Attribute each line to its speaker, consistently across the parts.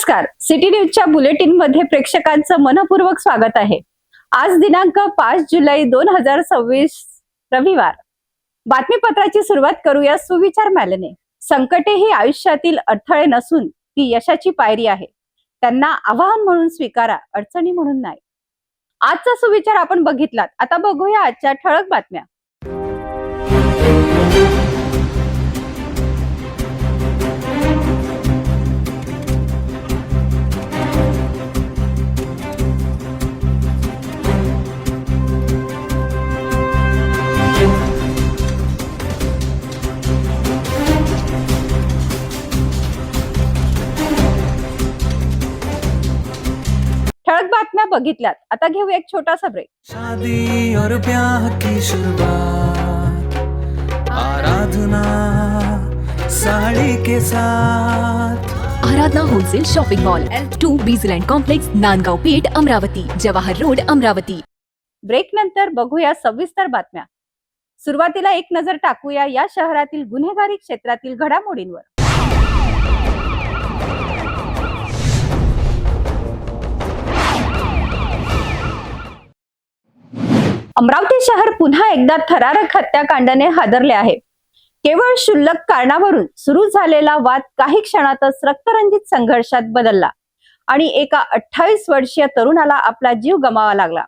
Speaker 1: नमस्कार, सिटी न्यूजच्या बुलेटिन मध्ये प्रेक्षकांचं मनपूर्वक स्वागत आहे। आज दिनांक 5 जुलै 2026 रविवार। बातमीपत्राची सुरुवात करूया सुविचार मॅलेने। संकटे ही आयुष्यातील अडथळे नसून ती यशाची पायरी आहे, त्यांना आव्हान म्हणून स्वीकारा, अडचणी म्हणून नाही। आजचा सुविचार आपण बघितलात, आता बघूया आजच्या ठळक बातम्या। ठळक बातम्या बघितल्यात, आता घेऊया एक छोटासा ब्रेक।
Speaker 2: शादी और ब्याह की शुरुआत आराधना साड़ी के साथ।
Speaker 3: Aradhana wholesale shopping mall L2 Bijland complex, Nandgaon Peth, Amravati, Jawahar road, Amravati.
Speaker 1: Break नंतर बघूया सविस्तर बातम्या। सुरुवातीला एक नजर टाकूया या शहरातील गुन्हेगारी क्षेत्रातील घडामोडींवर। अमरावती शहर पुन्हा एकदा थरारक हत्याकांडाने हादरले आहे। केवळ क्षुल्लक कारणावरून सुरू झालेला वाद काही क्षणातच रक्तरंजित संघर्षात बदलला आणि एका 28 वर्षीय तरुणाला आपला जीव गमावा लागला।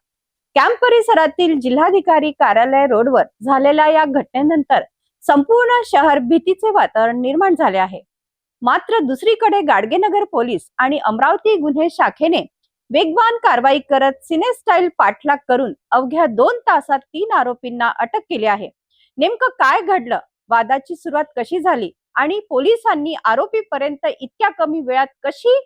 Speaker 1: कॅम्प परिसरातील जिल्हाधिकारी कार्यालय रोडवर झालेल्या या घटनेनंतर संपूर्ण शहर भीतीचे वातावरण निर्माण झाले आहे। मात्र दुसरीकडे गाडगेनगर पोलीस आणि अमरावती गुन्हे शाखेने वेगवान कारवाई करत सिनेस्टाईल पाठलाग करून अवघ्या 2 तासात 3 आरोपींना अटक केली आहे। नेमकं काय घडलं, वादाची सुरुवात कशी झाली आणि पोलिसांनी आरोपीपर्यंत इतक्या कमी वेळात कशी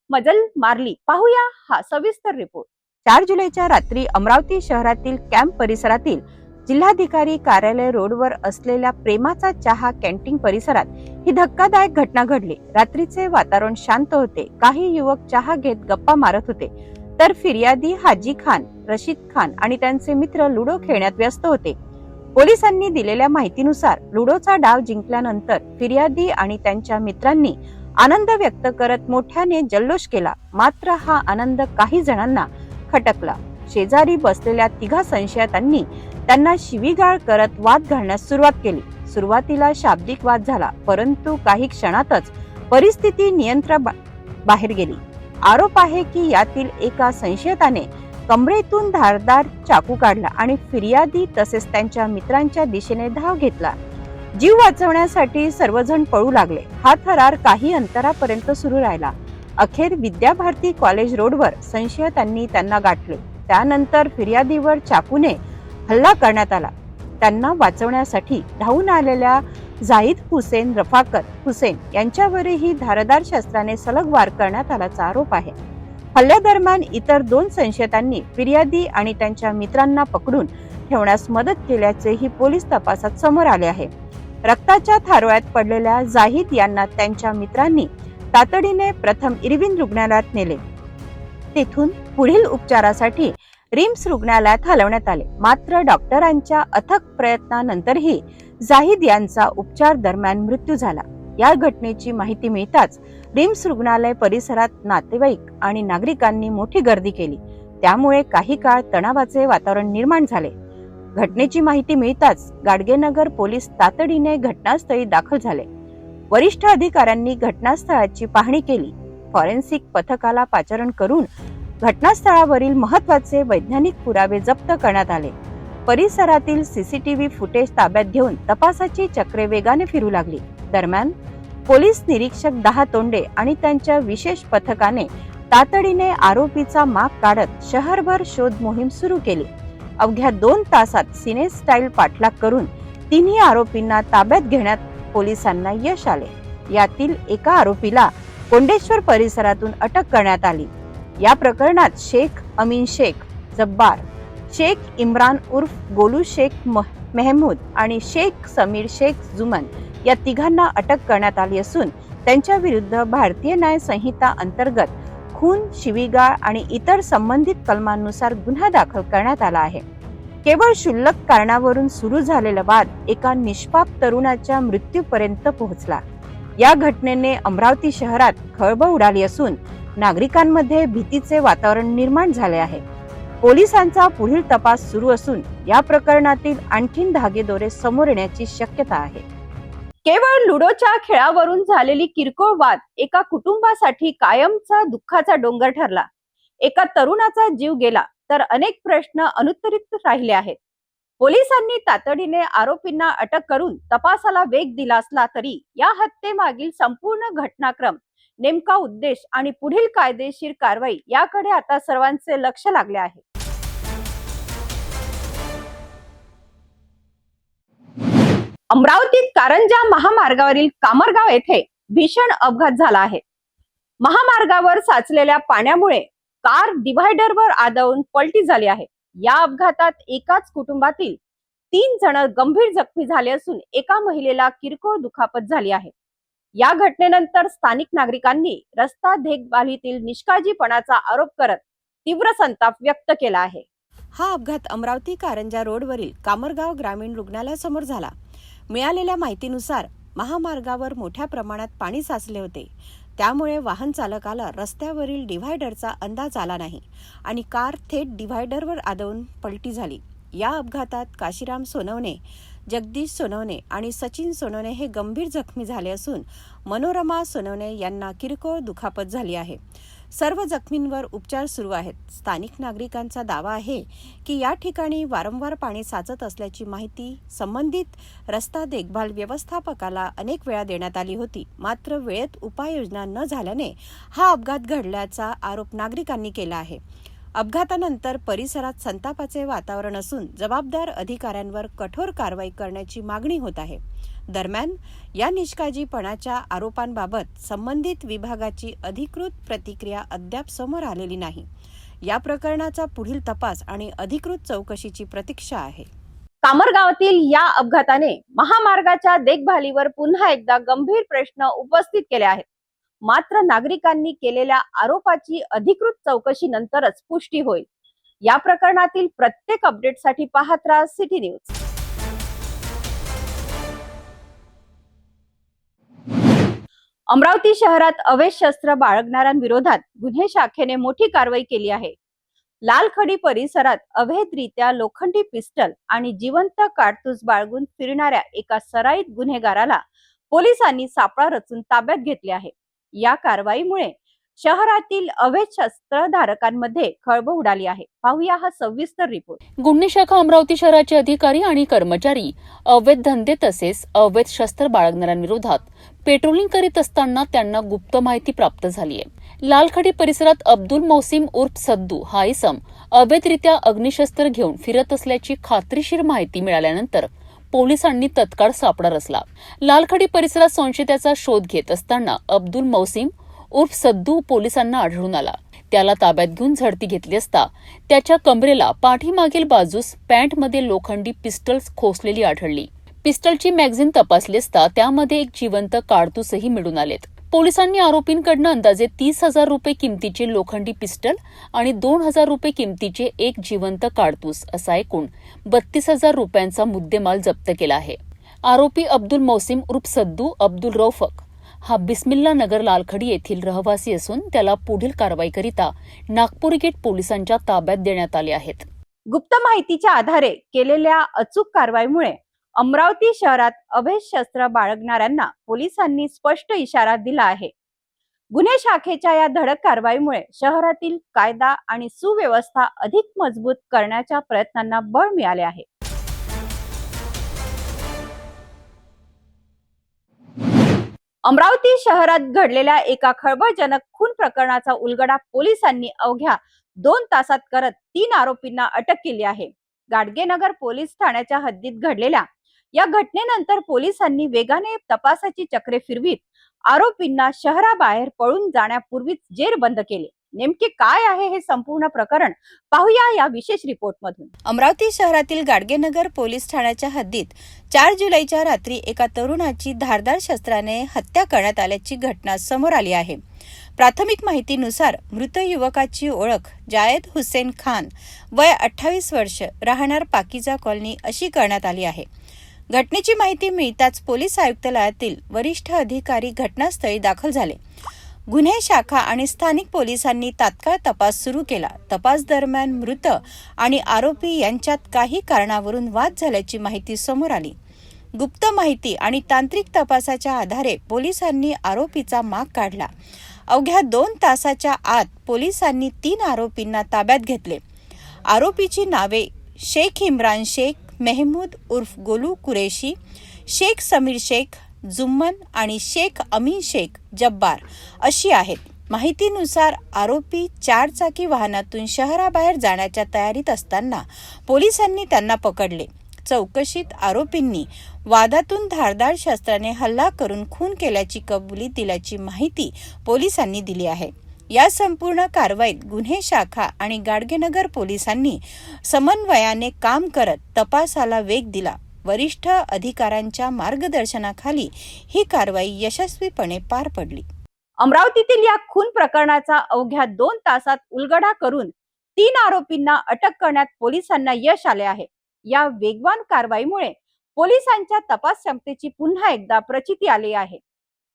Speaker 1: मजल मारली, पाहूया हा सविस्तर रिपोर्ट। 4 जुलैच्या रात्री अमरावती शहरातील कॅम्प परिसरातील जिल्हाधिकारी कार्यालय रोडवर असलेल्या प्रेमाचा चहा कॅन्टीन परिसरात ही धक्कादायक घटना घडली। रात्रीचे वातावरण शांत होते, काही युवक चहा घेत गप्पा मारत होते, तर फिर्यादी हाजी खान, रशीद खान आणि त्यांचे मित्र लुडो खेळण्यात व्यस्त होते। पोलिसांनी दिलेल्या माहितीनुसार लुडोचा डाव जिंकल्यानंतर फिर्यादी आणि त्यांच्या मित्रांनी आनंद व्यक्त करत मोठ्याने जल्लोष केला। मात्र हा आनंद काही जणांना खटकला। शेजारी बसलेल्या 3 संशयितांनी त्यांना शिवीगाळ करत वाद घालण्यास सुरुवात केली। सुरुवातीला शाब्दिक वाद झाला, परंतु काही क्षणातच परिस्थिती नियंत्रणाबाहेर गेली। आरोप आहे की यातील एका संशयिताने कमरेतून धारदार चाकू काढला आणि फिर्यादी तसेच त्यांच्या मित्रांच्या दिशेने धाव घेतला। जीव वाचवण्यासाठी सर्वजण पळू लागले। हा थरार काही अंतरापर्यंत सुरू राहिला। अखेर विद्याभारती कॉलेज रोडवर संशयितांनी त्यांना गाठले। त्यानंतर फिर्यादीवर चाकूने हल्ला करण्यात आला। त्यांना वाचवण्यासाठी धावून आलेल्या जाहिद हुसेन रफाकत हुसेन यांच्यावरही धारदार शस्त्राने सलग वार करण्यात आल्याचा आरोप आहे। हल्ल्यादरम्यान इतर 2 संशयितांनी फिर्यादी आणि त्यांच्या मित्रांना पकडून ठेवण्यास मदत केल्याचेही पोलीस तपासात समोर आले आहे। रक्ताच्या थारोळ्यात पडलेल्या जाहिद यांना त्यांच्या मित्रांनी तातडीने प्रथम इरविन रुग्णालयात नेले, तेथून पुढील उपचारासाठी रिम्स रुग्णालयात हलवण्यात आले। मात्र डॉक्टरांच्या अथक प्रयत्नानंतरही जाहिद यांचा उपचार दरम्यान मृत्यू झाला। या घटनेची माहिती मिळताच रिम्स रुग्णालय परिसरात नातेवाईक आणि नागरिकांनी मोठी गर्दी केली, त्यामुळे काही काळ तणावाचे वातावरण निर्माण झाले। घटनेची माहिती मिळताच गाडगेनगर पोलीस तातडीने घटनास्थळी दाखल झाले। वरिष्ठ अधिकाऱ्यांनी घटनास्थळाची पाहणी केली। फॉरेन्सिक पथकाला पाचारण करून घटनास्थळावरील महत्त्वाचे वैज्ञानिक पुरावे जप्त करण्यात आले। परिसरातील सीसीटीव्ही फुटेज ताब्यात घेऊन तपासाची चक्रे वेगाने फिरू लागली। दरम्यान पोलीस निरीक्षक 10 तोंडे आणि त्यांच्या विशेष पथकाने तातडीने आरोपीचा माग काढत शहरभर शोध मोहीम सुरू केली। अवघ्या 2 तासात सिनेस्टाईल पाठलाग करून 3 आरोपींना ताब्यात घेण्यात पोलिसांना यश आले। यातील एका आरोपीला कोंडेश्वर परिसरातून अटक करण्यात आली। या प्रकरणात शेख अमीन शेख जब्बार, शेख इम्रान उर्फ गोलू शेख मेहमूद आणि शेख समीर शेख जुमन या 3घांना अटक करण्यात आली असून त्यांच्या विरुद्ध भारतीय न्याय संहिता अंतर्गत खून, शिवीगाळ आणि इतर संबंधित कलमांनुसार गुन्हा दाखल करण्यात आला आहे। केवळ क्षुल्लक कारणावरून सुरू झालेला वाद एका निष्पाप तरुणाच्या मृत्यूपर्यंत पोहोचला। या घटनेने अमरावती शहरात खळबळ उडाली असून नागरिकांमध्ये भीतीचे वातावरण निर्माण झाले आहे. पोलिसांचा पुढील तपास सुरू असून या प्रकरणातील आणखीन धागेदोरे समोर येण्याची शक्यता आहे. केवळ लुडोच्या खेळावरून झालेली किरकोळ वाद एका कुटुंबासाठी कायमचा दुःखाचा डोंगर ठरला. एका तरुणाचा जीव गेला तर अनेक प्रश्न अनुत्तरित राहिले आहेत. पोलिसांनी तातडीने आरोपींना अटक करून तपासाला वेग दिला असला तरी या हत्येमागील संपूर्ण घटनाक्रम, नेमका उद्देश आणि पुढील कायदेशीर कारवाई याकडे आता सर्वांचे लक्ष लागले आहे. अमरावतीत कारंजा महामार्गावरील कामरगाव येथे भीषण अपघात झाला आहे. महामार्गावर साचलेल्या पाण्यामुळे कार डिव्हायडरवर आदळून पलटी झाली आहे. या अपघातात एकाच कुटुंबातील 3 जण गंभीर जखमी झाले असून एका महिलेला किरकोळ दुखापत झाली आहे. या घटनेनंतर स्थानिक नागरिकांनी रस्ता देखभालीतील निष्काळजीपणाचा आरोप करत तीव्र संताप व्यक्त केला आहे. हा अपघात अमरावती कारंजा रोडवरील कामरगाव ग्रामीण रुग्णालयासमोर झाला. मिळालेल्या माहितीनुसार महामार्गावर मोठ्या प्रमाणात पाणी साचले होते. त्यामुळे वाहन चालकाला रस्त्यावरील डिव्हायडरचा अंदाज आला नाही आणि कार थेट डिव्हायडरवर आदळून पलटी झाली. या अपघातात काशीराम सोनवणे, जगदीश सोनवणे आणि सचिन सोनवणे हे गंभीर जखमी झाले असून मनोरमा सोनवणे यांना किरकोळ दुखापत झाली आहे. सर्व जखमींवर उपचार सुरू आहेत. स्थानिक नागरिकांचा दावा आहे की या ठिकाणी वारंवार पाणी साचत असल्याची माहिती संबंधित रस्ता देखभाल व्यवस्थापकाला अनेक वेळा देण्यात आली होती. मात्र वेळेत उपाययोजना न झाल्याने हा अपघात घडल्याचा आरोप नागरिकांनी केला आहे. अपघातानंतर परिसरात संतापाचे वातावरण असून जबाबदार अधिकाऱ्यांवर कठोर कारवाई करण्याची मागणी होत आहे. दरम्यान या निष्काळजीपणाच्या आरोपांबाबत संबंधित विभागाची अधिकृत प्रतिक्रिया अद्याप समोर आलेली नाही. या प्रकरणाचा पुढील तपास आणि अधिकृत चौकशीची प्रतीक्षा आहे. कामरगावातील या अपघाताने महामार्गाच्या देखभालीवर पुन्हा एकदा गंभीर प्रश्न उपस्थित केले आहेत. मात्र नागरिकांनी केलेल्या आरोपाची अधिकृत चौकशी नंतरच पुष्टी होईल. या प्रकरणातील प्रत्येक अपडेटसाठी पाहत राहा सिटी न्यूज. अमरावती शहरात अवैध शस्त्र बाळगणाऱ्यांविरोधात गुन्हे शाखेने मोठी कारवाई केली आहे. लालखडी परिसरात अवैधरित्या लोखंडी पिस्टल आणि जिवंत काडतूस बाळगून फिरणाऱ्या एका सराईत गुन्हेगाराला पोलिसांनी सापळा रचून ताब्यात घेतले आहे. या कारवाईमुळे शहरातील अवैध शस्त्रधारकांमध्ये खळबळ उडाली आहे. पाहूया हा सविस्तर रिपोर्ट.
Speaker 4: गुन्हे शाखा अमरावती शहराचे अधिकारी आणि कर्मचारी अवैध धंदे तसेच अवैध शस्त्र बाळगणाऱ्यांविरोधात पेट्रोलिंग करीत असताना त्यांना गुप्त माहिती प्राप्त झाली आहे. लालखडी परिसरात अब्दुल मौसिम उर्फ सद्दू हा इसम अवैधरित्या अग्निशस्त्र घेऊन फिरत असल्याची खात्रीशीर माहिती मिळाल्यानंतर पोलिसांनी तत्काळ सापळा रचला. लालखडी परिसरात संशयिताचा शोध घेत असताना अब्दुल मौसिम उर्फ सद्दू पोलिसांना आढळून आला. त्याला ताब्यात घेऊन झडती घेतली असता त्याच्या कमरेला पाठीमागील बाजूस पॅन्टमध्ये लोखंडी पिस्टल्स खोसलेली आढळली. पिस्टलची मॅगझीन तपासली असता त्यामध्ये एक जिवंत काडतूसही मिळून आलेत. पोलिसांनी आरोपींकडून अंदाजे 30,000 रुपये किमतीचे लोखंडी पिस्टल आणि 2,000 रुपये किमतीचे एक जिवंत काडतूस असा एकूण 32,000 रुपयांचा मुद्देमाल जप्त केला आहे. आरोपी अब्दुल मौसिम उर्फ सद्दू अब्दुल रौफक हा बिस्मिल्ला नगर लालखडी येथील रहिवासी असून त्याला पुढील कारवाईकरिता नागपूर गेट पोलिसांच्या ताब्यात देण्यात आले आहेत.
Speaker 1: गुप्त माहितीच्या आधारे केलेल्या अचूक कारवाईमुळे अमरावती शहरात अवैध शस्त्र बाळगणाऱ्यांना पोलिसांनी स्पष्ट इशारा दिला आहे. गुन्हे शाखेच्या या धडक कारवाईमुळे शहरातील कायदा आणि सुव्यवस्था अधिक मजबूत करण्याच्या प्रयत्नांना बळ मिळाले आहे. अमरावती शहरात घडलेल्या एका खळबळजनक खून प्रकरणाचा उलगडा पोलिसांनी अवघ्या 2 तासात करत 3 आरोपींना अटक केली आहे. गाडगेनगर पोलीस ठाण्याच्या हद्दीत घडलेल्या या घटनेनंतर पोलिसांनी वेगाने तपासाची चक्रे फिरवीत आरोपींना शहराबाहेर पळून जाण्यापूर्वीच जेरबंद केले. नेमके काय आहे हे संपूर्ण प्रकरण पाहूया या विशेष रिपोर्ट मधून. अमरावती शहरातील गाडगेनगर पोलीस ठाण्याच्या हद्दीत 4 जुलैच्या रात्री एका तरुणाची धारदार शस्त्राने हत्या करण्यात आल्याची घटना समोर आली आहे. प्राथमिक माहितीनुसार मृत युवकाची ओळख जायद हुसेन खान वय 28 वर्ष राहणार पाकिजा कॉलनी अशी करण्यात आली आहे.
Speaker 5: घटनेची माहिती मिळताच पोलीस आयुक्तालयातील वरिष्ठ अधिकारी घटनास्थळी दाखल झाले. गुन्हे शाखा आणि स्थानिक पोलिसांनी तात्काळ तपास सुरू केला. तपास दरम्यान मृत आणि आरोपी यांच्यात काही कारणावरून वाद झाल्याची माहिती समोर आली. गुप्त माहिती आणि तांत्रिक तपासाच्या आधारे पोलिसांनी आरोपीचा माग काढला. अवघ्या 2 तासाच्या आत पोलिसांनी 3 आरोपींना ताब्यात घेतले. आरोपीची नावे शेख इम्रान शेख, मेहमूद उर्फ गोलू कुरेशी, शेख समीर शेख जुम्मन आणि शेख अमीन शेख जब्बार अशी आहेत. माहितीनुसार आरोपी 4 चाकी वाहनातून शहराबाहेर जाण्याच्या तयारीत असताना पोलिसांनी त्यांना पकडले. चौकशीत आरोपींनी वादातून धारदार शस्त्राने हल्ला करून खून केल्याची कबुली दिल्याची माहिती पोलिसांनी दिली आहे. या संपूर्ण कारवाईत गुन्हे शाखा आणि गाडगेनगर पोलिसांनी समन्वयाने काम करत तपासाला वेग दिला. वरिष्ठ अधिकाऱ्यांच्या मार्गदर्शनाखाली ही कारवाई यशस्वीपणे पार पडली.
Speaker 1: अमरावतीतील या खून प्रकरणाचा अवघ्या 2 तासात उलगडा करून 3 आरोपींना अटक करण्यात पोलिसांना यश आले आहे. या वेगवान कारवाईमुळे पोलिसांच्या तपास क्षमतेची पुन्हा एकदा प्रचिती आली आहे.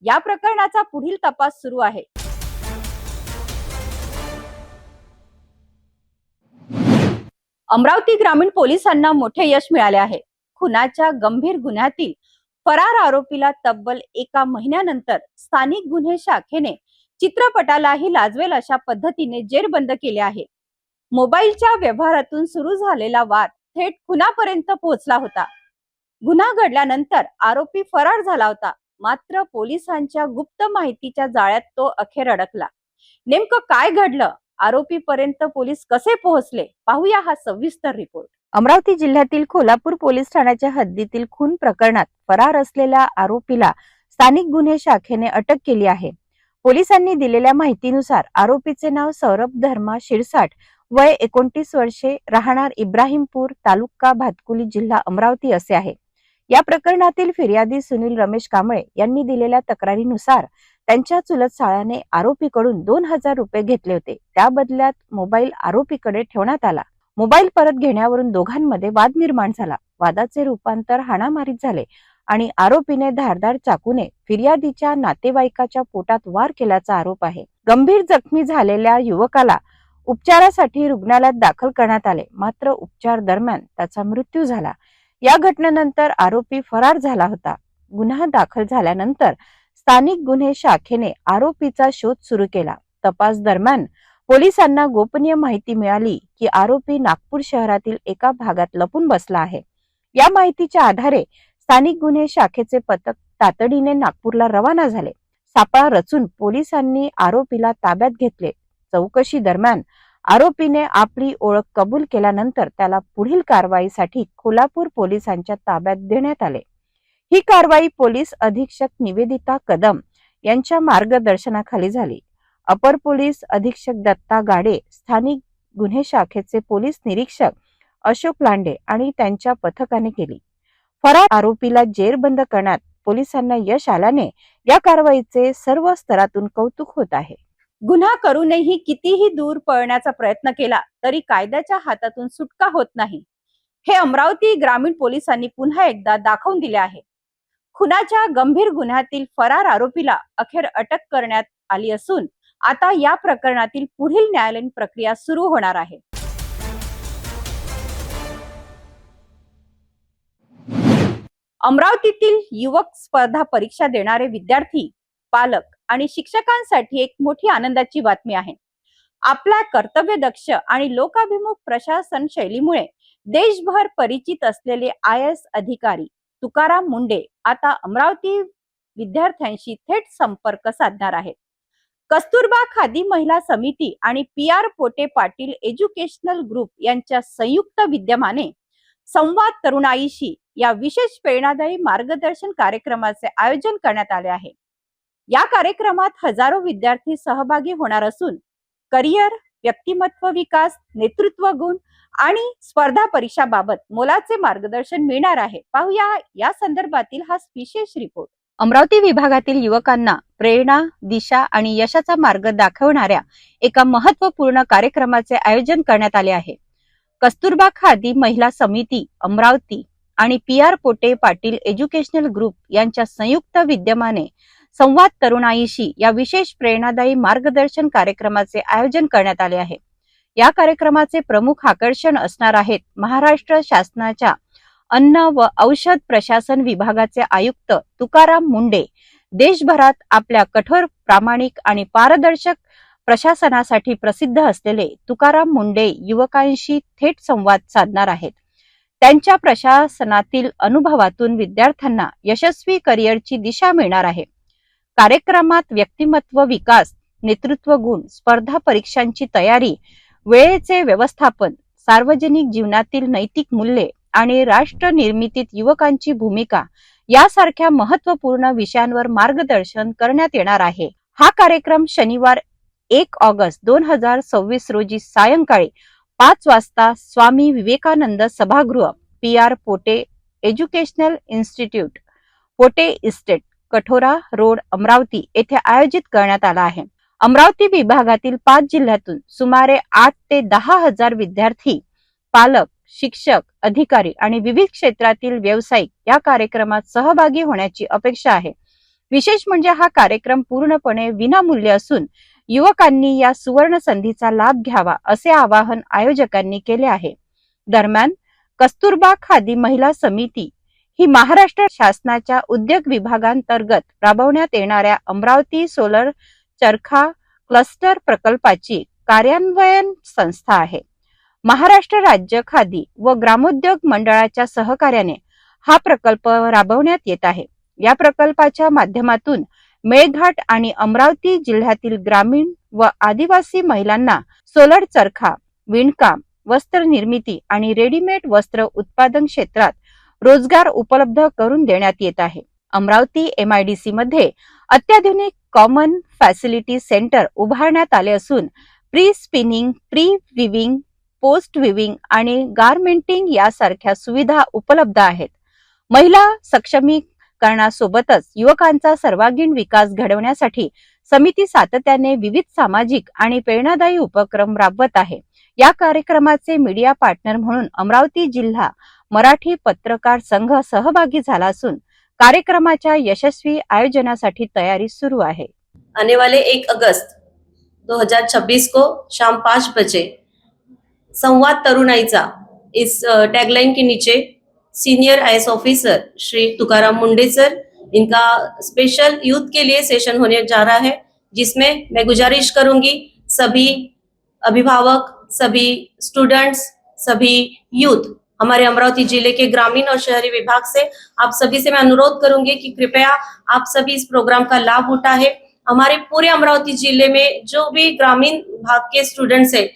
Speaker 1: या प्रकरणाचा पुढील तपास सुरू आहे. अमरावती ग्रामीण पोलिसांना मोठे यश मिळाले आहे. खुनाच्या गंभीर गुन्ह्यातील फरार आरोपीला तब्बल 1 महिन्यानंतर स्थानिक गुन्हे शाखेने चित्रपटालाही लाजवेल अशा पद्धतीने जेरबंद केले आहे. मोबाईलच्या व्यवहारातून सुरू झालेला वाद थेट खुनापर्यंत पोहोचला होता. गुन्हा घडल्यानंतर आरोपी फरार झाला होता. मात्र पोलिसांच्या गुप्त माहितीच्या जाळ्यात तो अखेर अडकला. नेमकं काय घडलं, आरोपीपर्यंत पोलीस कसे पोहोचले, पाहूया हा सविस्तर रिपोर्ट. अमरावती जिल्ह्यातील कोल्हापूर पोलीस ठाण्याच्या हद्दीतील खून प्रकरणात फरार असलेल्या आरोपीला स्थानिक गुन्हे शाखेने अटक केली आहे. पोलिसांनी दिलेल्या माहितीनुसार आरोपीचे नाव सौरभ धर्मा शिरसाट, वय 29 वर्षे, राहणार इब्राहिमपूर, तालुका भातकुली, जिल्हा अमरावती असे आहे. या प्रकरणातील फिर्यादी सुनील रमेश कांबळे यांनी दिलेल्या तक्रारीनुसार त्यांच्या चुलत साळ्याने आरोपीकडून 2000 रुपये घेतले होते. त्या बदल्यात मोबाईल आरोपीकडे ठेवण्यात आला. मोबाईल परत घेण्यावरून दोघांमध्ये वाद निर्माण झाला. वादाचे रूपांतर हाणामारीत झाले आणि आरोपीने धारदार चाकूने फिर्यादीच्या नातेवाईकाच्या पोटात वार केल्याचा आरोप आहे. गंभीर जखमी झालेल्या युवकाला उपचारासाठी रुग्णालयात दाखल करण्यात आले. मात्र उपचार दरम्यान त्याचा मृत्यू झाला. या घटनेनंतर आरोपी फरार झाला होता. गुन्हा दाखल झाल्यानंतर स्थानिक गुन्हे शाखेने आरोपीचा शोध सुरू केला. तपास दरम्यान पोलिसांना गोपनीय माहिती मिळाली की आरोपी नागपूर शहरातील एका भागात लपून बसला आहे. या माहितीच्या आधारे स्थानिक गुन्हे शाखेचे पथक तातडीने नागपूरला रवाना झाले. सापळा रचून पोलिसांनी आरोपीला ताब्यात घेतले. चौकशी दरम्यान आरोपीने आपली ओळख कबूल केल्यानंतर त्याला पुढील कारवाईसाठी कोल्हापूर पोलिसांच्या ताब्यात देण्यात आले. ही कारवाई पोलीस अधीक्षक निवेदिता कदम यांच्या मार्गदर्शनाखाली झाली. अपर पोलीस अधीक्षक दत्ता गाडे, स्थानिक गुन्हे शाखेचे पोलीस निरीक्षक अशोक लांडे आणि त्यांच्या पथकाने केली. फरार आरोपीला जेरबंद करण्यात पोलिसांना यश आल्याने या कारवाईचे सर्व स्तरातून कौतुक होत आहे. गुन्हा करूनही कितीही दूर पळण्याचा प्रयत्न केला तरी कायद्याच्या हातातून सुटका होत नाही, हे अमरावती ग्रामीण पोलिसांनी पुन्हा एकदा दाखवून दिले आहे. खुनाच्या गंभीर गुन्ह्यातील फरार आरोपीला अखेर अटक करण्यात आली असून आता या प्रकरणातील पुढील न्यायालयीन प्रक्रिया सुरू होणार आहे. अमरावतीतील युवक स्पर्धा परीक्षा देणारे विद्यार्थी, पालक आणि शिक्षकांसाठी एक मोठी आनंदाची बातमी आहे. आपल्या कर्तव्यदक्ष आणि लोकाभिमुख प्रशासन शैलीमुळे देशभर परिचित असलेले IAS अधिकारी तुकाराम मुंडे आता अमरावती विद्यार्थ्यांशी थेट संपर्क साधणार आहेत. कस्तुरबा खादी महिला समिती आणि PR Pote Patil educational group यांच्या संयुक्त विद्यमाने संवाद तरुणाईशी या विशेष प्रेरणादायी मार्गदर्शन कार्यक्रमाचे आयोजन करण्यात आले आहे. या कार्यक्रमात हजारो विद्यार्थी सहभागी होणार असून करिअर, व्यक्तिमत्व विकास, नेतृत्व गुण आणि स्पर्धा परीक्षाबाबत मोलाचे मार्गदर्शन मिळणार आहे. पाहूया या संदर्भातील हा विशेष रिपोर्ट. अमरावती विभागातील युवकांना प्रेरणा, दिशा आणि यशाचा मार्ग दाखवणाऱ्या एका महत्त्वपूर्ण कार्यक्रमाचे आयोजन करण्यात आले आहे. कस्तुरबा खादी महिला समिती अमरावती आणि PR Pote Patil educational group यांच्या संयुक्त विद्यमाने संवाद तरुणाईशी या विशेष प्रेरणादायी मार्गदर्शन कार्यक्रमाचे आयोजन करण्यात आले आहे. या कार्यक्रमाचे प्रमुख आकर्षण असणार आहेत महाराष्ट्र शासनाच्या अन्न व औषध प्रशासन विभागाचे आयुक्त तुकाराम मुंडे. देशभरात आपल्या कठोर, प्रामाणिक आणि पारदर्शक प्रशासनासाठी प्रसिद्ध असलेले तुकाराम मुंडे युवकांशी थेट संवाद साधणार आहेत. त्यांच्या प्रशासनातील अनुभवातून विद्यार्थ्यांना यशस्वी करिअरची दिशा मिळणार आहे. कार्यक्रमात व्यक्तिमत्व विकास, नेतृत्व गुण, स्पर्धा परीक्षांची तयारी, वेळेचे व्यवस्थापन, सार्वजनिक जीवनातील नैतिक मूल्ये आणि राष्ट्र निर्मितीत युवकांची भूमिका यासारख्या महत्त्वपूर्ण विषयांवर मार्गदर्शन करण्यात येणार आहे. हा कार्यक्रम शनिवार 1 ऑगस्ट 2026 रोजी सायंकाळी 5 वाजता स्वामी विवेकानंद सभागृह, PR Pote educational institute, Pote estate, Kathora road, Amravati येथे आयोजित करण्यात आला आहे. अमरावती विभागातील 5 जिल्ह्यातून सुमारे 8 ते 10 हजार विद्यार्थी, पालक, शिक्षक, अधिकारी आणि विविध क्षेत्रातील व्यावसायिक या कार्यक्रमात सहभागी होण्याची अपेक्षा आहे. विशेष म्हणजे हा कार्यक्रम पूर्णपणे विनामूल्य असून युवकांनी या सुवर्ण संधीचा लाभ घ्यावा असे आवाहन आयोजकांनी केले आहे. दरम्यान कस्तुरबा खादी महिला समिती ही महाराष्ट्र शासनाच्या उद्योग विभागांतर्गत राबवण्यात येणाऱ्या अमरावती सोलर चरखा क्लस्टर प्रकल्पाची कार्यान्वयन संस्था आहे. महाराष्ट्र राज्य खादी व ग्रामोद्योग मंडळाच्या सहकार्याने हा प्रकल्प राबवण्यात येत आहे. या प्रकल्पाच्या माध्यमातून मेळघाट आणि अमरावती जिल्ह्यातील ग्रामीण व आदिवासी महिलांना सोलर चरखा, विणकाम, वस्त्र निर्मिती आणि रेडीमेड वस्त्र उत्पादन क्षेत्रात रोजगार उपलब्ध करून देण्यात येत आहे. अमरावती MIDC मध्ये अत्याधुनिक कॉमन फॅसिलिटी सेंटर उभारण्यात आले असून pre spinning, pre viewing, post viewing आणि गारमेंटिंग यासारख्या सुविधा उपलब्ध आहेत. महिला सक्षमीकरणासोबतच युवकांचा सर्वांगीण विकास घडवण्यासाठी समिती सातत्याने विविध सामाजिक आणि प्रेरणादायी उपक्रम राबवत आहे. या कार्यक्रमाचे मीडिया पार्टनर म्हणून अमरावती जिल्हा मराठी पत्रकार संघ सहभागी झाला असून कार्यक्रमाच्या यशस्वी आयोजनासाठी तयारी सुरू आहे.
Speaker 6: आने वाले 1 अगस्त 2026 को शाम 5 बजे संवाद तरुणाईचा इस टैगलाइन के नीचे senior IAS officer Shri Tukaram Munde sir, इनका स्पेशल यूथ के लिए सेशन होने जा रहा है, जिसमें मैं गुजारिश करूंगी सभी अभिभावक, सभी स्टूडेंट्स, सभी यूथ, हमारे अमरावती जिले के ग्रामीण और शहरी विभाग से आप सभी से मैं अनुरोध करूंगी कि कृपया आप सभी इस प्रोग्राम का लाभ उठाएं. हमारे पूरे अमरावती जिले में जो भी ग्रामीण भाग के स्टूडेंट्स हैं,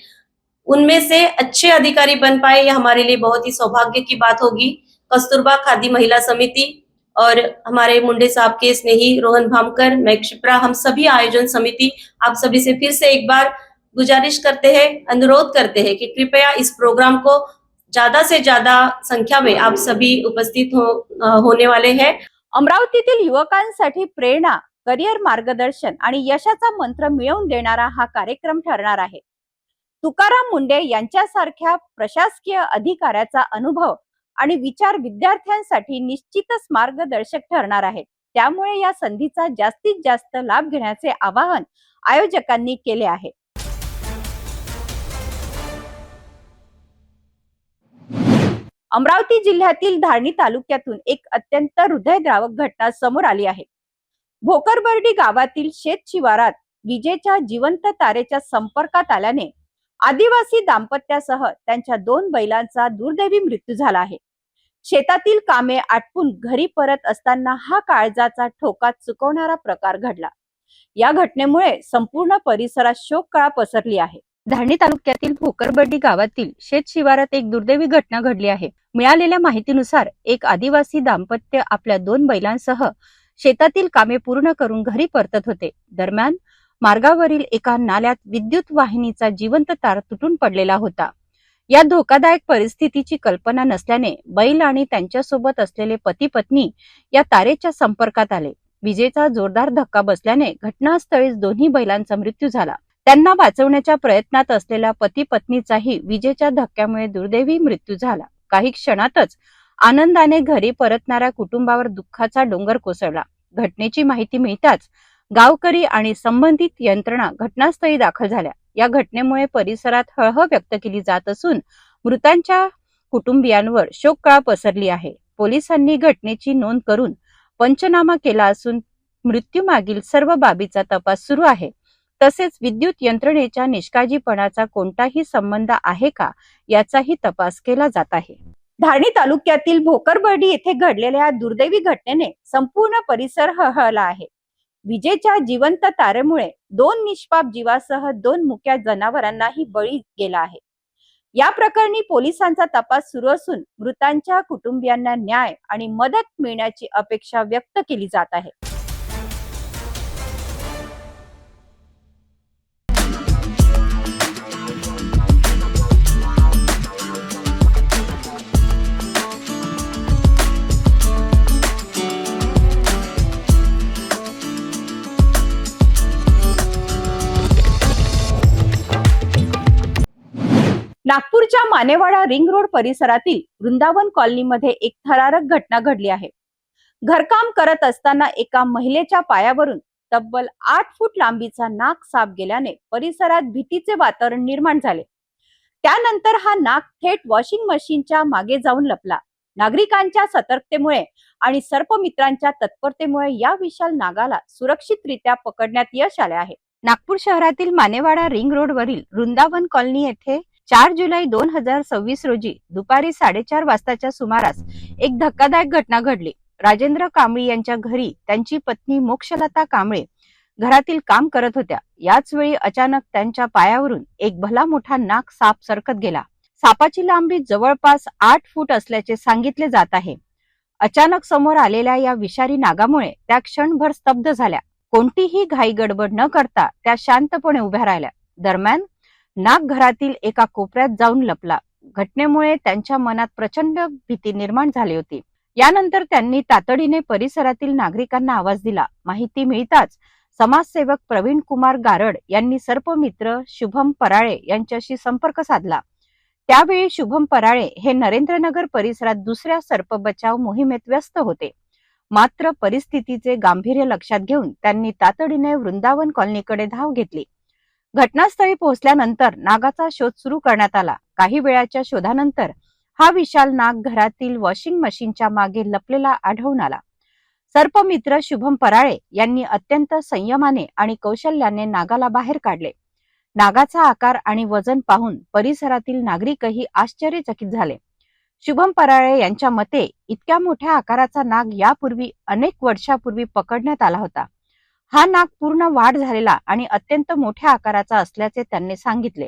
Speaker 6: उनमें से अच्छे अधिकारी बन पाए, यह हमारे लिए बहुत ही सौभाग्य की बात होगी. कस्तूरबा खादी महिला समिति और हमारे मुंडे साहब के स्नेही रोहन भामकर, मैं क्षिप्रा, हम सभी आयोजन समिति आप सभी से फिर से एक बार गुजारिश करते हैं, अनुरोध करते हैं कि कृपया इस प्रोग्राम को ज्यादा से ज्यादा संख्या में आप सभी उपस्थित होने वाले हैं.
Speaker 1: अमरावतीतील युवकांसाठी प्रेरणा, करिअर मार्गदर्शन आणि यशाचा मंत्र मिळवून देणारा हा कार्यक्रम ठरणार आहे. तुकाराम मुंडे यांच्यासारख्या प्रशासकीय अधिकाऱ्याचा अनुभव आणि विचार विद्यार्थ्यांसाठी निश्चितच मार्गदर्शक ठरणार आहेत. त्यामुळे या संधीचा जास्तीत जास्त लाभ घेण्याचे आवाहन आयोजकांनी केले आहे. अमरावती जिल्ह्यातील धारणी तालुक्यातून एक अत्यंत हृदयद्रावक घटना समोर आली आहे. भोकरबर्डी गावातील शेत शिवारात विजेच्या जिवंत तारेच्या संपर्कात आल्याने आदिवासी दाम्पत्यासह त्यांच्या 2 बैलांचा दुर्दैवी मृत्यू झाला आहे. शेतातील कामे आटपून घरी परत असताना हा काळजाचा ठोका चुकवणारा प्रकार घडला. या घटनेमुळे संपूर्ण परिसरात शोककळा पसरली आहे. धारणी तालुक्यातील भोकरबर्डी गावातील शेत शिवारात एक दुर्दैवी घटना घडली आहे. मिळालेल्या माहितीनुसार एक आदिवासी दाम्पत्य आपल्या 2 बैलांसह शेतातील कामे पूर्ण करून घरी परतत होते. दरम्यान मार्गावरील एका नाल्यात विद्युत वाहिनीचा जिवंत तार तुटून पडलेला होता. या धोकादायक परिस्थितीची कल्पना नसल्याने बैल आणि त्यांच्यासोबत असलेले पती पत्नी या तारेच्या संपर्कात आले. विजेचा जोरदार धक्का बसल्याने घटनास्थळीच दोन्ही बैलांचा मृत्यू झाला. त्यांना वाचवण्याच्या प्रयत्नात असलेल्या पती पत्नीचाही विजेच्या धक्क्यामुळे दुर्दैवी मृत्यू झाला. काही क्षणातच आनंदाने घरी परतणाऱ्या कुटुंबावर दुःखाचा डोंगर कोसळला. घटनेची माहिती मिळताच गावकरी आणि संबंधित यंत्रणा घटनास्थळी दाखल झाल्या. या घटनेमुळे परिसरात हळहळ व्यक्त केली जात असून मृतांच्या कुटुंबियांवर शोककळा पसरली आहे. पोलिसांनी घटनेची नोंद करून पंचनामा केला असून मृत्यूमागील सर्व बाबीचा तपास सुरू आहे. तसेच विद्युत यंत्रणेच्या निष्काळजीपणाचा कोणताही संबंध आहे का याचाही तपास केला जात आहे. धारणी तालुक्यातील भोकरबर्डी येथे घडलेल्या दुर्दैवी घटनेने संपूर्ण परिसर हळहळला आहे. विजेच्या जिवंत तारेमुळे 2 निष्पाप जीवासह 2 मुक्या जनावरांनाही बळी गेला आहे. या प्रकरणी पोलिसांचा तपास सुरू असून मृतांच्या कुटुंबियांना न्याय आणि मदत मिळण्याची अपेक्षा व्यक्त केली जात आहे. नागपूरच्या मानेवाडा रिंग रोड परिसरातील वृंदावन कॉलनीमध्ये एक थरारक घटना घडली आहे. घरकाम करत असताना एका महिलेच्या पायावरून तब्बल 8 फूट लांबीचा नाग साप गेल्याने परिसरात भीतीचे वातावरण निर्माण झाले. त्यानंतर हा नाग थेट वॉशिंग मशीनच्या मागे जाऊन लपला. नागरिकांच्या सतर्कतेमुळे आणि सर्पमित्रांच्या तत्परतेमुळे या विशाल नागाला सुरक्षितरित्या पकडण्यात यश आले आहे. नागपूर शहरातील मानेवाडा रिंग रोडवरील वृंदावन कॉलनी येथे 4 जुलै 2026 रोजी दुपारी 4:30 वाजताच्या सुमारास एक धक्कादायक घटना घडली. राजेंद्र कांबळी यांच्या घरी त्यांची पत्नी मोक्षलता कांबळे घरातील काम करत होत्या. याच वेळी अचानक त्यांच्या पायावरून एक भला मोठा नाग साप सरकत गेला. सापाची लांबी जवळपास 8 फूट असल्याचे सांगितले जात आहे. अचानक समोर आलेल्या या विषारी नागामुळे त्या क्षणभर स्तब्ध झाल्या. कोणतीही घाई गडबड न करता त्या शांतपणे उभ्या राहिल्या. दरम्यान नाग घरातील एका कोपऱ्यात जाऊन लपला. घटनेमुळे त्यांच्या मनात प्रचंड भीती निर्माण झाली होती. यानंतर त्यांनी तातडीने परिसरातील नागरिकांना आवाज दिला. माहिती मिळताच समाजसेवक प्रवीण कुमार गारड यांनी सर्पमित्र शुभम पराळे यांच्याशी संपर्क साधला. त्यावेळी शुभम पराळे हे नरेंद्रनगर परिसरात दुसऱ्या सर्प बचाव मोहिमेत व्यस्त होते. मात्र परिस्थितीचे गांभीर्य लक्षात घेऊन त्यांनी तातडीने वृंदावन कॉलनीकडे धाव घेतली. घटनास्थळी पोहोचल्यानंतर नागाचा शोध सुरू करण्यात आला. काही वेळाच्या शोधानंतर हा विशाल नाग घरातील वॉशिंग मशीनच्या मागे लपलेला आढळून आला. सर्पमित्र शुभम पराळे यांनी अत्यंत संयमाने आणि कौशल्याने नागाला बाहेर काढले. नागाचा आकार आणि वजन पाहून परिसरातील नागरिकही आश्चर्यचकित झाले. शुभम पराळे यांच्या मते इतक्या मोठ्या आकाराचा नाग यापूर्वी अनेक वर्षापूर्वी पकडण्यात आला होता. हा नाग पूर्ण वाढ झालेला आणि अत्यंत मोठ्या आकाराचा असल्याचे त्यांनी सांगितले.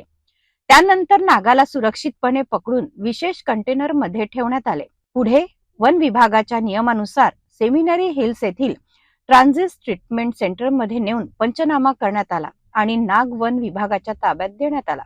Speaker 1: त्यानंतर नागाला सुरक्षितपणे पकडून विशेष कंटेनर मध्ये ठेवण्यात आले. पुढे वन विभागाच्या नियमानुसार सेमिनरी हिल्स येथील ट्रान्झिट ट्रीटमेंट सेंटर मध्ये नेऊन पंचनामा करण्यात आला आणि नाग वन विभागाच्या ताब्यात देण्यात आला.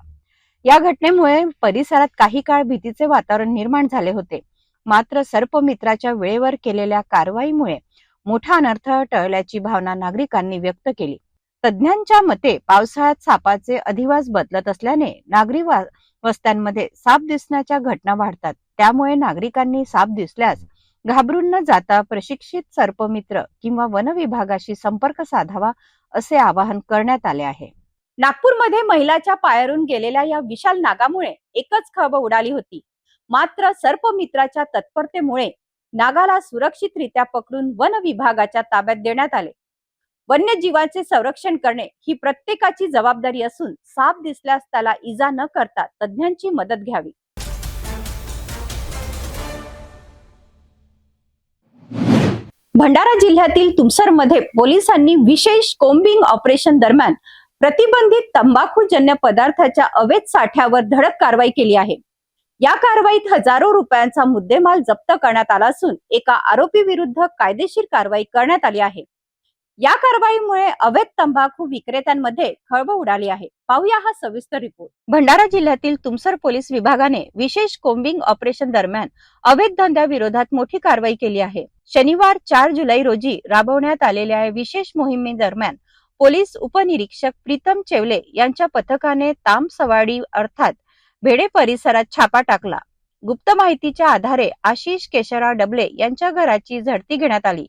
Speaker 1: या घटनेमुळे परिसरात काही काळ भीतीचे वातावरण निर्माण झाले होते. मात्र सर्पमित्राच्या वेळेवर केलेल्या कारवाईमुळे मोठा अनर्थ टळल्याची भावना नागरिकांनी व्यक्त केली. तज्ञांच्या मते पावसाळ्यात सापाचे अधिवास बदलत असल्याने नागरी वस्त्यांमध्ये साप दिसण्याच्या घटना वाढतात. त्यामुळे नागरिकांनी साप दिसल्यास घाबरून न जाता प्रशिक्षित सर्पमित्र किंवा वन विभागाशी संपर्क साधावा असे आवाहन करण्यात आले आहे. नागपूरमध्ये महिलाच्या पायावरून गेलेल्या या विशाल नागामुळे एकच खळबळ उडाली होती. मात्र सर्पमित्राच्या तत्परतेमुळे नागाला सुरक्षितरित्या पकडून वन विभागाच्या ताब्यात देण्यात आले. वन्यजीवांचे संरक्षण करणे ही प्रत्येकाची जबाबदारी असून साप दिसल्यास त्याला इजा न करता तज्ञांची मदत घ्यावी. भंडारा जिल्ह्यातील तुमसरमध्ये पोलिसांनी विशेष कोम्बिंग ऑपरेशन दरम्यान प्रतिबंधित तंबाखूजन्य पदार्थाच्या अवैध साठ्यावर धडक कारवाई केली आहे. या कारवाईत हजारो रुपयांचा मुद्देमाल जप्त करण्यात आला असून एका आरोपी विरुद्ध कायदेशीर कारवाई करण्यात आली आहे. या कारवाईमुळे अवैध तंबाखू विक्रेत्यांमध्ये खळबळ उडाली आहे. पाहूया हा सविस्तर रिपोर्ट. भंडारा जिल्ह्यातील तुमसर पोलीस विभागाने विशेष कोम्बिंग ऑपरेशन दरम्यान अवैध धंद्याविरोधात मोठी कारवाई केली आहे. शनिवार 4 जुलै रोजी राबवण्यात आलेल्या विशेष मोहिमेदरम्यान पोलीस उपनिरीक्षक प्रीतम चेवले यांच्या पथकाने तामसवाडी अर्थात भेडे परिसरात छापा टाकला. गुप्त माहितीच्या आधारे आशिष केशवराव डबले यांच्या घराची झडती घेण्यात आली.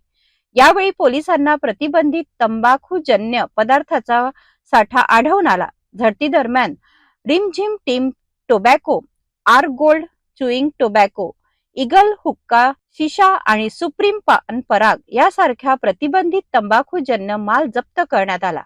Speaker 1: यावेळी पोलिसांना प्रतिबंधित तंबाखूजन्य पदार्थाचा साठा आढळून आला. झडती दरम्यान Rimjhim team tobacco, R gold chewing tobacco, eagle हुक्का शिशा आणि सुप्रीम पान पराग यासारख्या प्रतिबंधित तंबाखूजन्य माल जप्त करण्यात आला.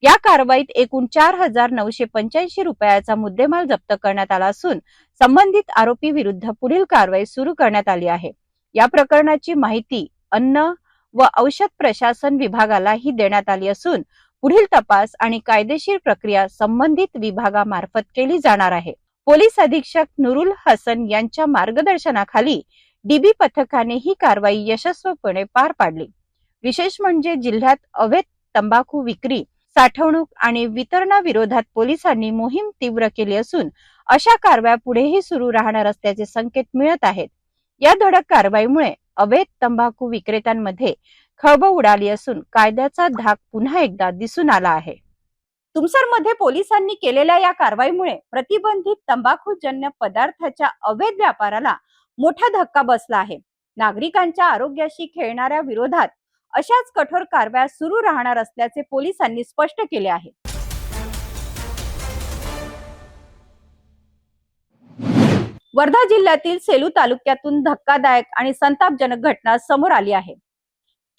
Speaker 1: या कारवाईत एकूण 4,985 रुपयाचा मुद्देमाल जप्त करण्यात आला असून संबंधित आरोपी विरुद्ध पुढील कारवाई सुरू करण्यात आली आहे. या प्रकरणाची माहिती अन्न व औषध प्रशासन विभागालाही देण्यात आली असून पुढील तपास आणि कायदेशीर प्रक्रिया संबंधित विभागामार्फत केली जाणार आहे. पोलीस अधीक्षक नुरुल हसन यांच्या मार्गदर्शनाखाली डीबी पथकाने ही कारवाई यशस्वीपणे पार पाडली. विशेष म्हणजे जिल्ह्यात अवैध तंबाखू विक्री, साठवणूक आणि वितरणाविरोधात पोलिसांनी मोहीम तीव्र केली असून अशा कारवाया पुढेही सुरू राहणार असल्याचे संकेत मिळत आहेत. या धडक कारवाईमुळे अवैध तंबाखू विक्रेत्यांमध्ये खळबळ उडाली असून कायद्याचा धाक पुन्हा एकदा दिसून आला आहे. तुमसरमध्ये पोलिसांनी केलेल्या या कारवाईमुळे प्रतिबंधित तंबाखूजन्य पदार्थाच्या अवैध व्यापाराला मोठा धक्का बसला आहे. नागरिकांच्या आरोग्याशी खेळणाऱ्या विरोधात अशाच कठोर कारवाया सुरू राहणार असल्याचे पोलिसांनी स्पष्ट केले आहे. वर्धा जिल्ह्यातील सेलू तालुक्यातून धक्कादायक आणि संतापजनक घटना समोर आली आहे.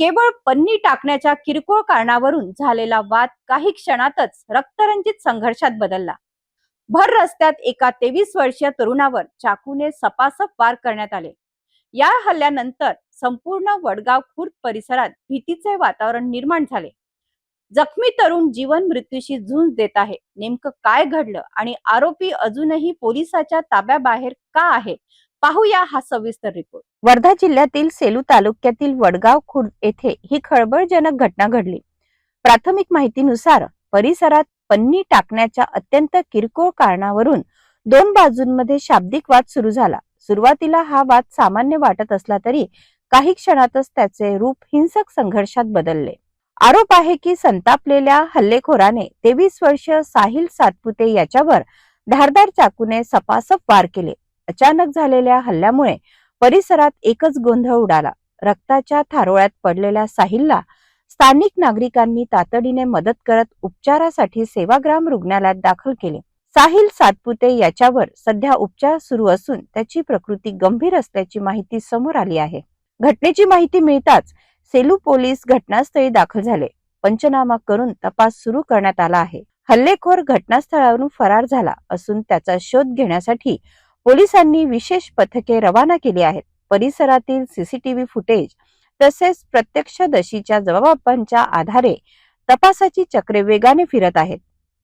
Speaker 1: केवळ पन्नी टाकण्याच्या किरकोळ कारणावरून झालेला वाद काही क्षणातच रक्तरंजित संघर्षात बदलला. भर रस्त्यात एका 23 वर्षीय तरुणावर चाकूने सपासप वार करण्यात आले. या हल्ल्यानंतर संपूर्ण वडगाव खुर्द परिसरात भीतीचे वातावरण निर्माण झाले. जखमी तरुण जीवन मृत्यूशी झुंज देत आहे. नेमकं काय घडलं आणि आरोपी अजूनही पोलिसाच्या ताब्याबाहेर का आहे, पाहूया हा सविस्तर रिपोर्ट. वर्धा जिल्ह्यातील सेलू तालुक्यातील वडगाव खुर्द येथे ही खळबळजनक घटना घडली. प्राथमिक माहितीनुसार परिसरात पन्नी टाकण्याच्या अत्यंत किरकोळ कारणावरून दोन बाजूंमध्ये शाब्दिक वाद सुरू झाला. सुरुवातीला हा वाद सामान्य वाटत असला तरी काही क्षणातच त्याचे रूप हिंसक संघर्षात बदलले. आरोप आहे की संतापलेल्या हल्लेखोराने 23 वर्षीय साहिल सातपुते याच्यावर धारदार चाकूने सपासप वार केले. अचानक झालेल्या हल्ल्यामुळे परिसरात एकच गोंधळ उडाला. रक्ताच्या थारोळ्यात पडलेल्या साहिलला स्थानिक नागरिकांनी तातडीने मदत करत उपचारासाठी सेवाग्राम रुग्णालयात दाखल केले. साहिल सातपुते याच्यावर सध्या उपचार सुरू असून त्याची प्रकृती गंभीर असल्याची माहिती समोर आली आहे. घटनेची माहिती मिळताच सेलू पोलीस घटनास्थळी दाखल झाले. पंचनामा करून तपास सुरू करण्यात आला आहे. हल्लेखोर घटनास्थळावरून फरार झाला असून त्याचा शोध घेण्यासाठी पोलिसांनी विशेष पथके रवाना केली आहेत. परिसरातील सीसीटीव्ही फुटेज तसेच प्रत्यक्षदर्शीच्या जबाबांच्या आधारे तपासाची चक्रे वेगाने फिरत आहेत.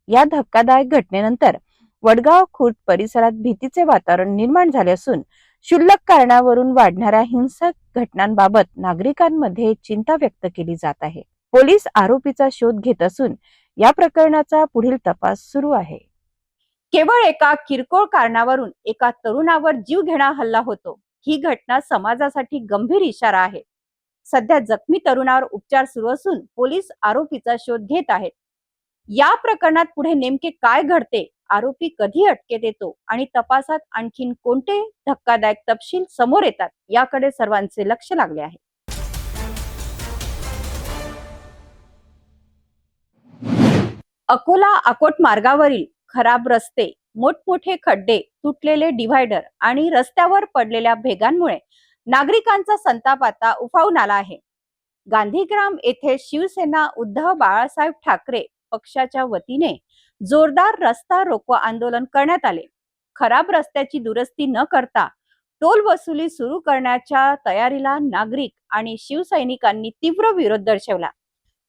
Speaker 1: या धक्कादायक घटनेनंतर वडगाव खुर्द परिसरात भीतीचे वातावरण निर्माण झाले असून क्षुल्लक कारणावरून वाढणाऱ्या हिंसक घटनांबाबत नागरिकांमध्ये चिंता व्यक्त केली जात आहे. पोलीस आरोपीचा शोध घेत असून या प्रकरणाचा पुढील तपास सुरू आहे. केवळ एका किरकोळ कारणावरून एका तरुणावर जीव घेणा हल्ला होतो. ही घटना समाजासाठी गंभीर इशारा आहे. सध्या जखमी तरुणावर उपचार सुरू असून पोलीस आरोपीचा शोध घेत आहेत. या प्रकरणात पुढे नेमके काय घडते, आरोपी कधी अटकेत येतो आणि तपासात आणखीन कोणते धक्कादायक तपशील समोर येतात याकडे सर्वांचे लक्ष लागले आहे. अकोला अकोट मार्गावरील खराब रस्ते, मोठमोठे खड्डे, तुटलेले डिव्हायडर आणि रस्त्यावर पडलेल्या भेगांमुळे नागरिकांचा संताप आता उफाळून आला आहे. गांधीग्राम येथे शिवसेना उद्धव बाळासाहेब ठाकरे पक्षाच्या वतीने जोरदार रस्ता रोको आंदोलन करण्यात आले. खराब रस्त्याची दुरुस्ती न करता टोल वसुली सुरू करण्याच्या तयारीला नागरिक आणि शिवसैनिकांनी तीव्र विरोध दर्शवला.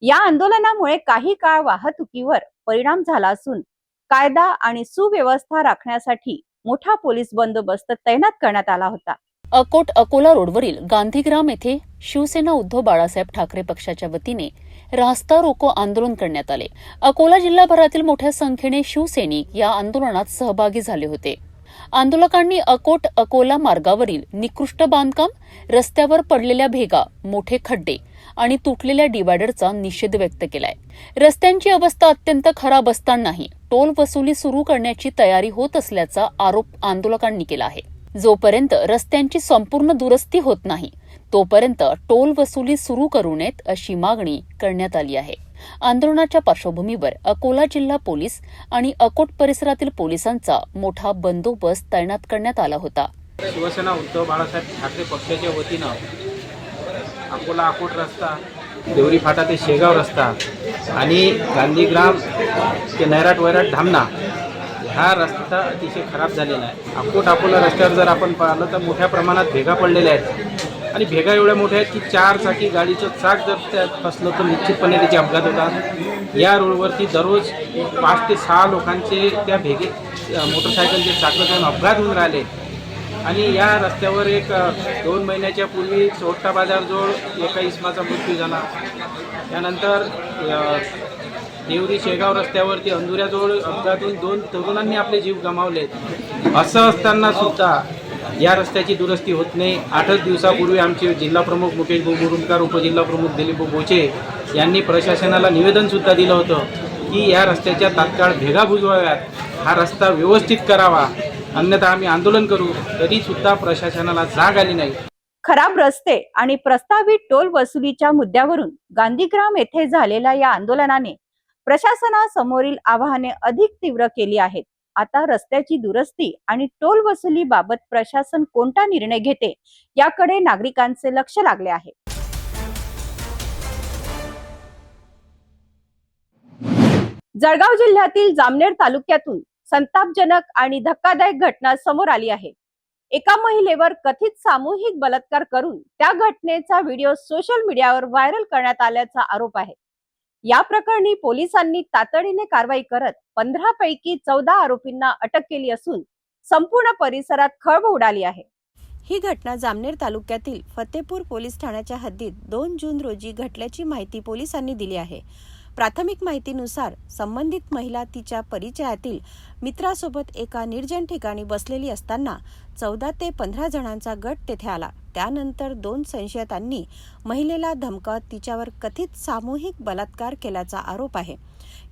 Speaker 1: या आंदोलनामुळे काही काळ वाहतुकीवर परिणाम झाला असून कायदा आणि सुव्यवस्था राखण्यासाठी मोठा पोलीस बंदोबस्त तैनात करण्यात आला होता.
Speaker 4: अकोट अकोला रोडवरील गांधीग्राम येथे शिवसेना उद्धव बाळासाहेब ठाकरे पक्षाच्या वतीने रास्ता रोको आंदोलन करण्यात आले. अकोला जिल्हाभरातील मोठ्या संख्येने शिवसैनिक या आंदोलनात सहभागी झाले होते. आंदोलकांनी अकोट अकोला मार्गावरील निकृष्ट बांधकाम, रस्त्यावर पडलेल्या भेगा, मोठे खड्डे आणि तुटलेल्या डिव्हायडरचा निषेध व्यक्त केलाय. रस्त्यांची अवस्था अत्यंत खराब असतानाही टोल वसुली सुरू करण्याची तयारी होत असल्याचा आरोप आंदोलकांनी केला आहे. जोपर्यंत रस्त्यांची संपूर्ण दुरुस्ती होत नाही तोपर्यंत टोल वसुली सुरू करू नयेत अशी मागणी करण्यात आली आहे. आंदोलनाच्या पार्श्वभूमीवर अकोला जिल्हा पोलीस आणि अकोट परिसरातील पोलिसांचा मोठा बंदोबस्त तैनात करण्यात आला होता.
Speaker 7: शिवसेना उद्धव बाळासाहेब ठाकरे पक्षाच्या वतीनं अकोला अकोट रस्ता, देवरी फाटा ते शेगाव रस्ता आणि गांधीग्राम ते नैराट वैराट धामणा हा रस्ता अतिशय खराब झालेला आहे. अकोट अकोला रस्त्यावर जर आपण पाहिलं तर मोठ्या प्रमाणात भेगा पडलेल्या आहेत आणि भेगा एवढ्या मोठ्या आहेत की 4 चाकी गाडीचं चाक जर त्यात फसलं तर निश्चितपणे त्याचे अपघात होतात. या रोडवरती दररोज 5 ते 6 लोकांचे त्या भेगेत मोटरसायकलचे चाकं जाऊन अपघात होऊन राहिले. आणि या रस्त्यावर 2 महिन्याच्या पूर्वी चोट्टा बाजारजवळ एका इसमाचा मृत्यू झाला. त्यानंतर देवरी शेगाव रस्त्यावरती अंधुऱ्याजवळ अपघातून 2 तरुणांनी आपले जीव गमावले. असं असताना सुद्धा या रस्त्याची दुरुस्ती होत नाही. 8 दिवसापूर्वी आमचे जिल्हाप्रमुख मुकेश भाऊ मुरुमकर, उपजिल्हाप्रमुख दिलीप भाऊ बोचे यांनी प्रशासनाला निवेदनसुद्धा दिलं होतं की या रस्त्याच्या तात्काळ भेगा बुजवाव्यात, हा रस्ता व्यवस्थित करावा, अन्यथा आम्ही आंदोलन करू. तरी सुद्धा प्रशासनाला जाग आली नाही.
Speaker 1: खराब रस्ते आणि प्रस्तावित टोल वसुलीच्या मुद्द्यावरून गांधीग्राम येथे झालेल्या या आंदोलनाने प्रशासनासमोरील आव्हाने अधिक तीव्र केली आहेत. आता रस्त्याची दुरुस्ती आणि टोल वसुली बाबत प्रशासन कोणता निर्णय घेते याकडे नागरिकांचे लक्ष लागले आहे. जळगाव जिल्ह्यातील जामनेर तालुक्यातून संतापजनक आणि धक्कादायक घटना समोर आली आहे. एका महिलेवर कथित सामूहिक बलात्कार करून त्या घटनेचा व्हिडिओ सोशल मीडियावर व्हायरल करण्यात आल्याचा आरोप आहे. या प्रकरणी पोलिसांनी तातडीने कारवाई करत 15 पैकी 14 आरोपींना अटक केली असून संपूर्ण परिसरात खळबळ उडाली आहे.
Speaker 5: ही घटना जामनेर तालुक्यातील फतेपूर पोलीस ठाण्याच्या हद्दीत 2 जून रोजी घडल्याची माहिती पोलिसांनी दिली आहे. प्राथमिक माहितीनुसार संबंधित महिला तिच्या परिचयातील मित्रासोबत एका निर्जन ठिकाणी बसलेली असताना 14 ते 15 जणांचा गट तेथे आला. त्यानंतर 2 संशयितांनी महिलेला धमकावत तिच्यावर कथित सामूहिक बलात्कार केल्याचा आरोप आहे.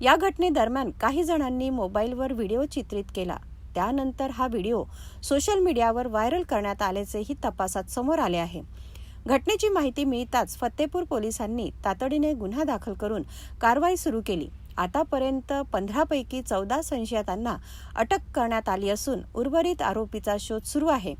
Speaker 5: या घटनेदरम्यान काही जणांनी मोबाईलवर व्हिडिओ चित्रित केला. त्यानंतर हा व्हिडिओ सोशल मीडियावर व्हायरल करण्यात आल्याचेही तपासात समोर आले आहे. घटनेची माहिती मिळताच फतेपूर पोलिसांनी तातडीने गुन्हा दाखल करून कारवाई सुरू केली. आतापर्यंत 15 पैकी 14 संशयितांना अटक करण्यात आली असून उर्वरित आरोपीचा शोध सुरू आहे.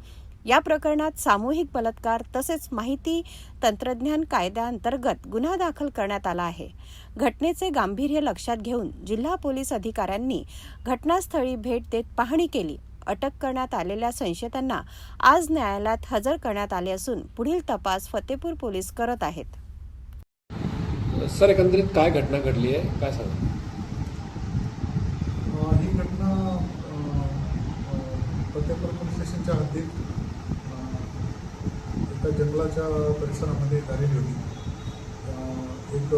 Speaker 5: या प्रकरणात सामूहिक बलात्कार तसेच माहिती तंत्रज्ञान कायद्याअंतर्गत गुन्हा दाखल करण्यात आला आहे. घटनेचे गांभीर्य लक्षात घेऊन जिल्हा पोलीस अधिकाऱ्यांनी घटनास्थळी भेट देत पाहणी केली. अटक करण्यात आलेल्या संशयितांना आज न्यायालयात हजर करण्यात आले असून पुढील तपास फतेपूर पोलीस करत आहेत.
Speaker 8: सर, एकंदरीत काय घटना घडली आहे, काय सांगा?
Speaker 9: ही घटना फतेपूर पोलीस स्टेशनच्या हद्दीत एका जंगलाच्या परिसरामध्ये झालेली होती. एक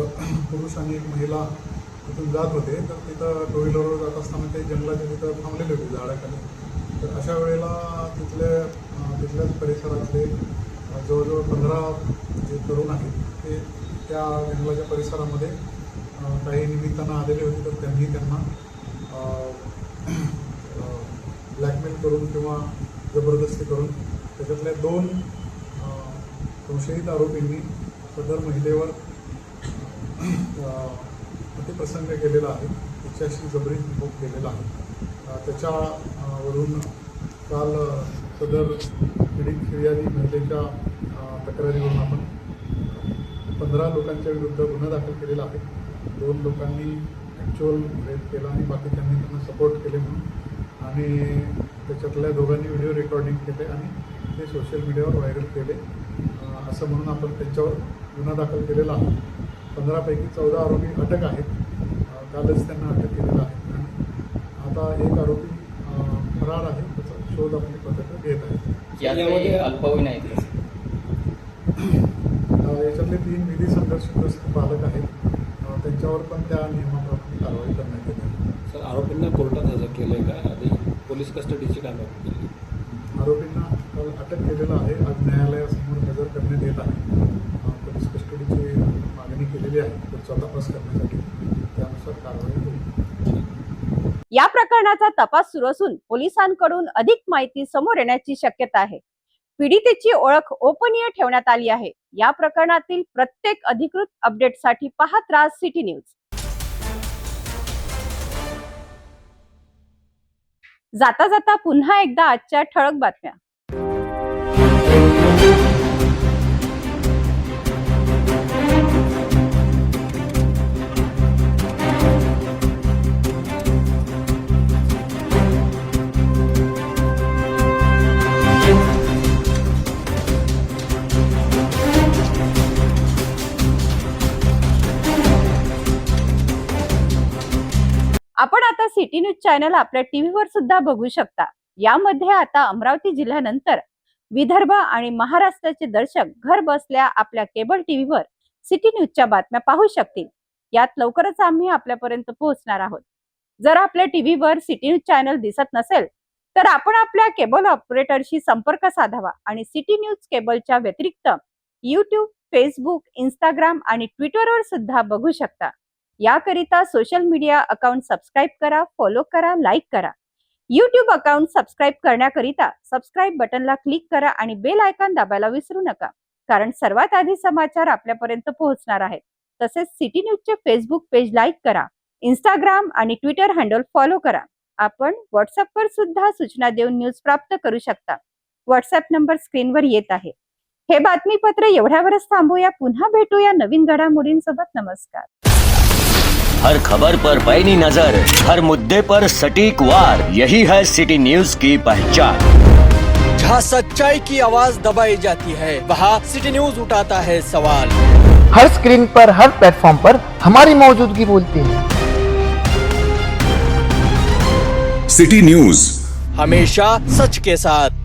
Speaker 9: पुरुष आणि एक महिला तिथून जात होते, तर तिथं टू व्हीलरवर जात असताना ते जंगलाच्या तिथं थांबलेले होते झाडाखाली. तर अशा वेळेला तिथल्याच परिसरातले जवळजवळ 15 जे तरुण आहेत ते त्या जंगलाच्या परिसरामध्ये काही निमित्तानं आलेले होते. तर त्यांनी त्यांना ब्लॅकमेल करून किंवा जबरदस्ती करून त्याच्यातल्या 2 संशयित आरोपींनी सदर महिलेवर अतिप्रसंग केलेला आहे, तिच्याशी जबरी भोग केलेला आहे. त्याच्यावरून काल सदर पीडित फिर्यादी महिलेच्या तक्रारीवरून आपण 15 लोकांच्या विरुद्ध गुन्हा दाखल केलेला आहे. 2 लोकांनी ॲक्च्युअल रेप केला आणि बाकीच्यांनी त्यांना सपोर्ट केले म्हणून, आणि त्याच्यातल्या दोघांनी व्हिडिओ रेकॉर्डिंग केले आणि ते सोशल मीडियावर व्हायरल केले असं म्हणून आपण त्यांच्यावर गुन्हा दाखल केलेला आहे. 15 पैकी 14 आरोपी अटक आहेत. कालच त्यांना अटक केलेलं आहे आणि आता एक आरोपी फरार आहे, त्याचा शोध आपली पथकं घेत आहेत.
Speaker 8: यामध्ये अल्पवयीन आहेत.
Speaker 9: याच्यातले 3 विधी संघर्षग्रस्त बालक आहेत, त्यांच्यावर पण त्या नियमाप्रमाणे कारवाई करण्यात येत आहे.
Speaker 8: सर, आरोपींना कोर्टात हजर केलं आहे का? आधी पोलीस कस्टडीची काय मागणी केली?
Speaker 9: आरोपींना काल अटक केलेलं आहे. आज न्यायालयासमोर हजर करण्यात येत आहे. पोलीस कस्टडीची मागणी केलेली आहे पुढचा तपास करण्यासाठी. त्यानुसार कारवाई होईल.
Speaker 1: या प्रकरणाचा तपास सुरू असून पोलिसांकडून अधिक माहिती समोर येण्याची शक्यता आहे. पीडितेची ओळख गोपनीय ठेवण्यात आली आहे. या प्रकरणातील प्रत्येक अधिकृत अपडेटसाठी पाहत राहा सिटी न्यूज. जाता जाता पुन्हा एकदा आजच्या ठळक बातम्या. आपण आता सिटी न्यूज चॅनल आपल्या टीव्हीवर सुद्धा बघू शकता. यामध्ये आता अमरावती जिल्ह्यानंतर विदर्भ आणि महाराष्ट्राचे दर्शक घर बसल्या आपल्या केबल टीव्हीवर सिटी न्यूजच्या बातम्या पाहू शकतील. यात लवकरच आम्ही आपल्यापर्यंत पोहोचणार आहोत. जर आपल्या टीव्हीवर सिटी न्यूज चॅनल दिसत नसेल तर आपण आपल्या केबल ऑपरेटरशी संपर्क साधावा आणि सिटी न्यूज केबलच्या व्यतिरिक्त YouTube, फेसबुक, इंस्टाग्राम आणि ट्विटरवर सुद्धा बघू शकता. याकरिता सोशल मीडिया अकाउंट सबस्क्राईब करा, फॉलो करा, लाईक करा. YouTube अकाउंट सबस्क्राईब करण्याकरिता सबस्क्राईब बटनला क्लिक करा आणि बेल आयकॉन दाबायला विसरू नका, कारण सर्वात आधी समाचार आपल्यापर्यंत पोहोचणार आहेत. तसेच सिटी न्यूजचे फेसबुक पेज लाईक करा, इंस्टाग्राम आणि ट्विटर हँडल फॉलो करा. आपण व्हॉट्सअपवर सुद्धा सूचना देऊन न्यूज प्राप्त करू शकता. व्हॉट्सअप नंबर स्क्रीनवर येत आहे. हे बातमीपत्र एवढ्यावरच थांबूया. पुन्हा भेटूया नवीन घडामोडींसोबत. नमस्कार.
Speaker 10: हर खबर पर पैनी नजर, हर मुद्दे पर सटीक वार, यही है सिटी न्यूज की पहचान.
Speaker 11: जहाँ सच्चाई की आवाज दबाई जाती है, वहाँ सिटी न्यूज उठाता है सवाल.
Speaker 12: हर स्क्रीन पर, हर प्लेटफॉर्म पर हमारी मौजूदगी बोलती है.
Speaker 13: सिटी न्यूज
Speaker 11: हमेशा सच के साथ.